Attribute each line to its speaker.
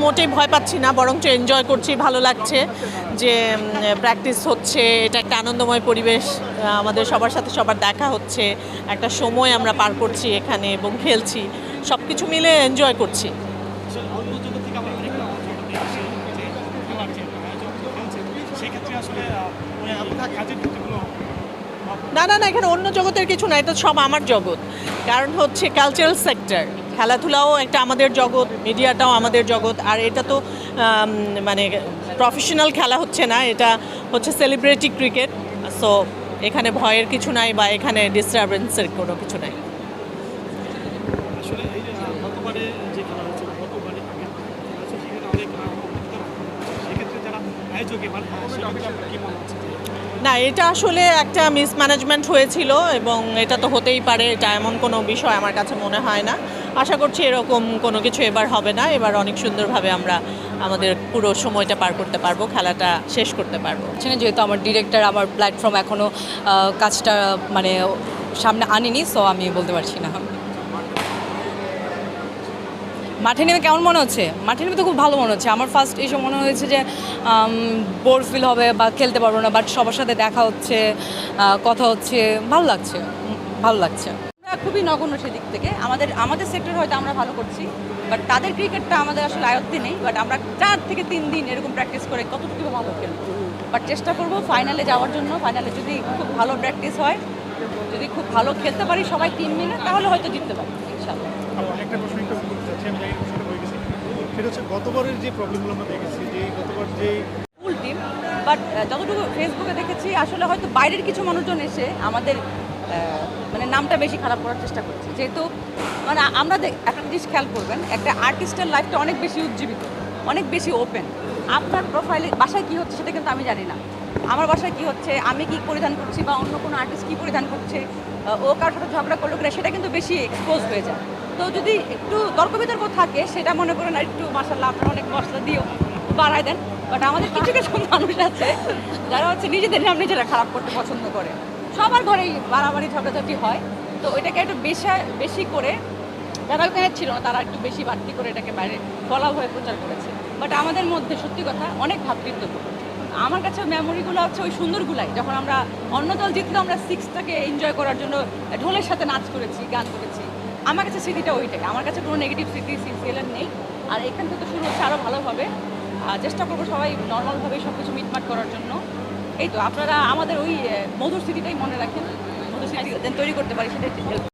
Speaker 1: মোটেই ভয় পাচ্ছি না, বরঞ্চ এনজয় করছি, ভালো লাগছে যে প্র্যাকটিস হচ্ছে, এটা একটা আনন্দময় পরিবেশ, আমাদের সবার সাথে সবার দেখা হচ্ছে, একটা সময় আমরা পার করছি এখানে এবং খেলছি, সব কিছু মিলে এনজয় করছি। না না না, এখানে অন্য জগতের কিছু না, এটা সব আমার জগৎ। কারণ হচ্ছে কালচারাল সেক্টর, খেলাধুলাও একটা আমাদের জগৎ, মিডিয়াটাও আমাদের জগৎ। আর এটা তো মানে প্রফেশনাল খেলা হচ্ছে না, এটা হচ্ছে সেলিব্রিটি ক্রিকেট। সো এখানে ভয়ের কিছু নাই বা এখানে ডিস্টারবেন্সের কোনো কিছু নাই। না, এটা আসলে একটা মিসম্যানেজমেন্ট হয়েছিল এবং এটা তো হতেই পারে, এটা এমন কোনো বিষয় আমার কাছে মনে হয় না। আশা করছি এরকম কোনো কিছু এবার হবে না, এবার অনেক সুন্দরভাবে আমরা আমাদের পুরো সময়টা পার করতে পারবো, খেলাটা শেষ করতে পারবো।
Speaker 2: যেহেতু আমার ডিরেক্টর আমার প্ল্যাটফর্ম এখনও কাজটা মানে সামনে আনিনি, সো আমি বলতে পারছি না। মাঠে নেমে কেমন মনে হচ্ছে? মাঠে নেমে তো খুব ভালো মনে হচ্ছে। আমার ফার্স্ট এইসব মনে হয়েছে যে বোর ফিল হবে বা খেলতে পারবো না, বাট সবার সাথে দেখা হচ্ছে, কথা হচ্ছে, ভালো লাগছে।
Speaker 3: আমরা খুবই নগণ্য সেদিক থেকে, আমাদের সেক্টর হয়তো আমরা ভালো করছি, বাট তাদের ক্রিকেটটা আমাদের আসলে আয়ত্তে নেই। বাট আমরা 4 থেকে 3 দিন এরকম প্র্যাকটিস করে কতটুকু ভালো খেলবো, বাট চেষ্টা করবো ফাইনালে যাওয়ার জন্য। ফাইনালে যদি খুব ভালো প্র্যাকটিস হয়, যদি খুব ভালো খেলতে পারি সবাই টিম মিলে, তাহলে হয়তো জিততে পারি ইনশাআল্লাহ।
Speaker 4: একটা প্রশ্ন একটু বলতে চাচ্ছি, আমি জানি প্রশ্নটা হয়ে গেছি, সেটা হচ্ছে গতবারের যে প্রবলেমগুলো আমরা দেখেছি, যে গতবার যে
Speaker 3: ফুল টিম, বাট যতটুকু ফেসবুকে দেখেছি আসলে হয়তো বাইরের কিছু মানুষজন এসে আমাদের মানে নামটা বেশি খারাপ করার চেষ্টা করছে। যেহেতু মানে আমরা একটা জিনিস খেয়াল করবেন, একটা আর্টিস্টের লাইফটা অনেক বেশি উজ্জীবিত, অনেক বেশি ওপেন। আপনার প্রোফাইলে বাসায় কী হচ্ছে সেটা কিন্তু আমি জানি না, আমার বাসায় কী হচ্ছে, আমি কী পরিধান করছি বা অন্য কোনো আর্টিস্ট কী পরিধান করছে, ও কারোর সাথে ঝগড়া করলো কিনা, সেটা কিন্তু বেশি এক্সপোজ হয়ে যায়। তো যদি একটু তর্ক বিতর্ক থাকে, সেটা মনে করেন আর একটু মাশাআল্লাহ আপনারা অনেক মশলা দিয়েও বাড়ায় দেন। বাট আমাদের কিছু কিছু মানুষ আছে যারা হচ্ছে নিজেদের নাম নিজেরা খারাপ করতে পছন্দ করে, সবার ঘরেই বাড়াবাড়ি ঝগড়াঝাটি হয়। তো এটাকে একটু বেশি করে যারা ওখানে ছিল না তারা একটু বেশি বাড়তি করে এটাকে বাইরে বলাভাবে প্রচার করেছে। বাট আমাদের মধ্যে সত্যি কথা অনেক ভ্রাতৃত্বপূর্ণ। আমার কাছে মেমোরিগুলো হচ্ছে ওই সুন্দরগুলাই, যখন আমরা অন্য দল জিতলেও আমরা 6টাকে এনজয় করার জন্য ঢোলের সাথে নাচ করেছি, গান করেছি। আমার কাছে স্মৃতিটা ওইটাই, আমার কাছে কোনো নেগেটিভ স্মৃতি সিসিএলের নেই। আর এখান থেকে শুরু হচ্ছে আরও ভালোভাবে, চেষ্টা করবো সবাই নর্মালভাবেই সব কিছু মিটমাট করার জন্য। এই তো আপনারা আমাদের ওই মধুর স্মৃতিটাই মনে রাখেন, মধুর স্মৃতি তৈরি করতে পারি, সেটাই